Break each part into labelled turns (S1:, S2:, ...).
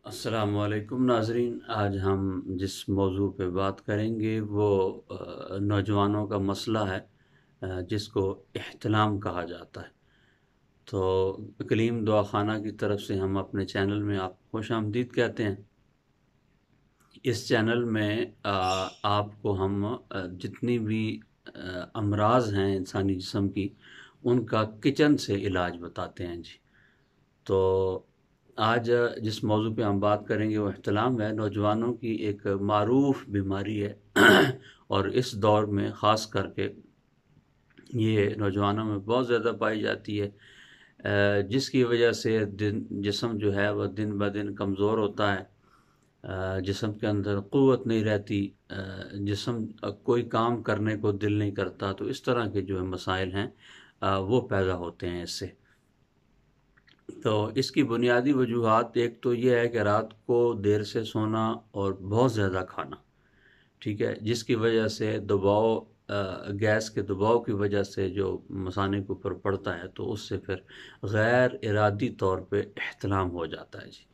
S1: السلام علیکم ناظرین، آج ہم جس موضوع پہ بات کریں گے وہ نوجوانوں کا مسئلہ ہے، جس کو احتلام کہا جاتا ہے۔ تو کلیم دعا خانہ کی طرف سے ہم اپنے چینل میں آپ کو خوش آمدید کہتے ہیں۔ اس چینل میں آپ کو ہم جتنی بھی امراض ہیں انسانی جسم کی، ان کا کچن سے علاج بتاتے ہیں جی۔ تو آج جس موضوع پہ ہم بات کریں گے وہ احتلام ہے۔ نوجوانوں کی ایک معروف بیماری ہے اور اس دور میں خاص کر کے یہ نوجوانوں میں بہت زیادہ پائی جاتی ہے، جس کی وجہ سے جسم جو ہے وہ دن بہ دن کمزور ہوتا ہے، جسم کے اندر قوت نہیں رہتی، جسم کوئی کام کرنے کو دل نہیں کرتا۔ تو اس طرح کے جو مسائل ہیں وہ پیدا ہوتے ہیں اس سے۔ تو اس کی بنیادی وجوہات ایک تو یہ ہے کہ رات کو دیر سے سونا اور بہت زیادہ کھانا، ٹھیک ہے، جس کی وجہ سے دباؤ، گیس کے دباؤ کی وجہ سے جو مثانے کے اوپر پڑتا ہے تو اس سے پھر غیر ارادی طور پہ احتلام ہو جاتا ہے جی۔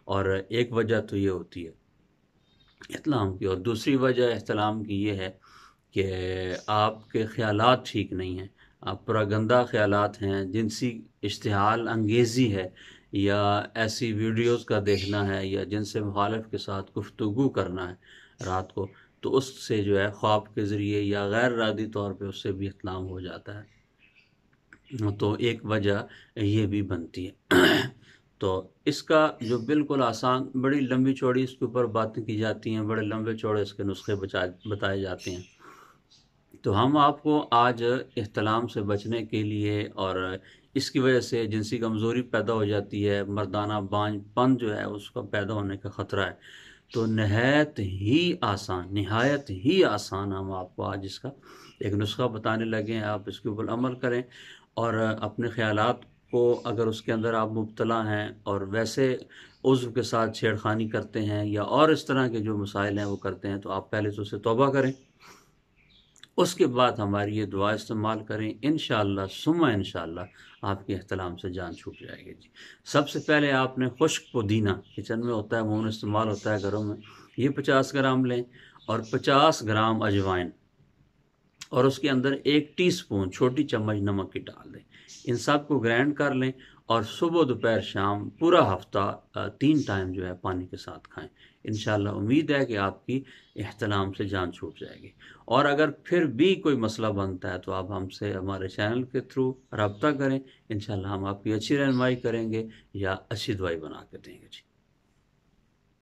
S1: اور ایک وجہ تو یہ ہوتی ہے احتلام کی، اور دوسری وجہ احتلام کی یہ ہے کہ آپ کے خیالات ٹھیک نہیں ہیں، آپ پورا گندہ خیالات ہیں، جنسی اشتعال انگیزی ہے، یا ایسی ویڈیوز کا دیکھنا ہے، یا جن سے مخالف کے ساتھ گفتگو کرنا ہے رات کو، تو اس سے جو ہے خواب کے ذریعے یا غیر ارادی طور پہ اس سے بھی احتلام ہو جاتا ہے۔ تو ایک وجہ یہ بھی بنتی ہے۔ تو اس کا جو بالکل آسان، بڑی لمبی چوڑی اس کے اوپر باتیں کی جاتی ہیں، بڑے لمبے چوڑے اس کے نسخے بتائے جاتے ہیں۔ تو ہم آپ کو آج احتلام سے بچنے کے لیے، اور اس کی وجہ سے جنسی کمزوری پیدا ہو جاتی ہے، مردانہ بانجھ پن جو ہے اس کا پیدا ہونے کا خطرہ ہے، تو نہایت ہی آسان ہم آپ کو آج اس کا ایک نسخہ بتانے لگے ہیں۔ آپ اس کے اوپر عمل کریں، اور اپنے خیالات کو، اگر اس کے اندر آپ مبتلا ہیں اور ویسے عضو کے ساتھ چھیڑخانی کرتے ہیں یا اور اس طرح کے جو مسائل ہیں وہ کرتے ہیں، تو آپ پہلے تو اسے توبہ کریں، اس کے بعد ہماری یہ دعا استعمال کریں، انشاءاللہ ثم انشاءاللہ آپ کے احتلام سے جان چھوٹ جائے گی جی۔ سب سے پہلے آپ نے خشک پودینہ کچن میں ہوتا ہے، عموماً استعمال ہوتا ہے گھروں میں، یہ 50 گرام لیں، اور 50 گرام اجوائن، اور اس کے اندر 1 ٹی سپون چھوٹی چمچ نمک کی ڈال دیں۔ ان سب کو گرائنڈ کر لیں، اور صبح دوپہر شام پورا ہفتہ 3 ٹائم جو ہے پانی کے ساتھ کھائیں۔ انشاءاللہ امید ہے کہ آپ کی احتلام سے جان چھوٹ جائے گی۔ اور اگر پھر بھی کوئی مسئلہ بنتا ہے تو آپ ہم سے ہمارے چینل کے تھرو رابطہ کریں، انشاءاللہ ہم آپ کی اچھی رہنمائی کریں گے یا اچھی دوائی بنا کے دیں گے جی۔